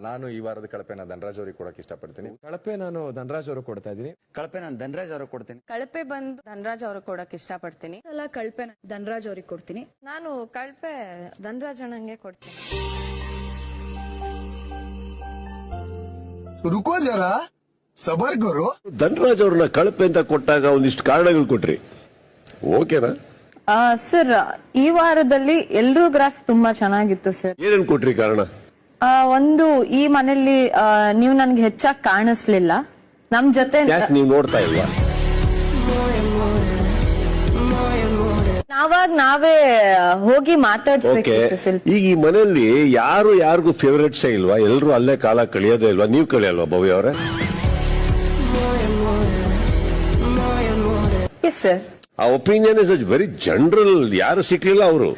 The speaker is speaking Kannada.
ನಾನು ಈ ವಾರದ ಕಳಪೆನ ಧನರಾಜ್ ಅವ್ರಿಗೆ ಕೊಡಕ್ಕೆ ಇಷ್ಟಪಡ್ತೀನಿ. ಕಳಪೆ ನಾನು ಧನರಾಜ್ ಅವ್ರಿಗೆ ಕೊಡ್ತಾ ಇದ್ದೀನಿ. ಕಳಪೆ ನಾನು ಧನರಾಜ್ ಅವ್ರಿಗೆ ಕೊಡ್ತೀನಿ. ಕಳಪೆ ಬಂದು ಧನರಾಜ್ ಅವ್ರಿಗೆ ಕೊಡಕ್ ಇಷ್ಟಪಡ್ತೀನಿ. ಅಲ್ಲ ಕಳಪೆ ಧನರಾಜ್ ಅವ್ರಿಗೆ ಕೊಡ್ತೀನಿ. ನಾನು ಕಳಪೆ ಧನರಾಜ್ ಅಣ್ಣಂಗೆ ಕೊಡ್ತೀನಿ. ರುಕೋ ಜರ ಸಬರ್ ಗುರು. ಧನರಾಜ್ ಅವ್ರನ್ನ ಕಳಪೆ ಅಂತ ಕೊಟ್ಟಾಗ ಒಂದಿಷ್ಟು ಕಾರಣಗಳು ಕೊಟ್ರಿ, ಓಕೆನಾ? ಸರ್ ಈ ವಾರದಲ್ಲಿ ಎಲ್ರೂ ಗ್ರಾಫ್ ತುಂಬಾ ಚೆನ್ನಾಗಿತ್ತು ಸರ್. ಏನೇನ್ ಕೊಟ್ರಿ ಕಾರಣ? ಒಂದು ಈ ಮನೇಲಿ ನೀವು ನನ್ಗೆ ಹೆಚ್ಚಾಗಿ ಕಾಣಿಸ್ಲಿಲ್ಲ. ನಮ್ ಜೊತೆ ಯಾಕೆ ನೀವು ನೋಡ್ತಾ ಇಲ್ವಾ? ನಾವೇ ಹೋಗಿ ಮಾತಾಡ್ಸ್ಬೇಕಿತ್ತು ಸ್ವಲ್ಪ. ಈಗ ಈ ಮನೆಯಲ್ಲಿ ಯಾರಿಗೂ ಫೇವರೇಟ್ಸೇ ಇಲ್ವಾ? ಎಲ್ರು ಅಲ್ಲೇ ಕಾಲ ಕಳಿಯೋದೇ ಇಲ್ವಾ? ನೀವು ಕಳಿಯಲ್ವಾ ಭವ್ಯ ಅವರೇ? Yes sir. ಆ ಒಪಿನಿಯನ್ ಇಸ್ ವೆರಿ ಜನರಲ್. ಯಾರು ಸಿಕ್ಲಿಲ್ಲ ಅವರು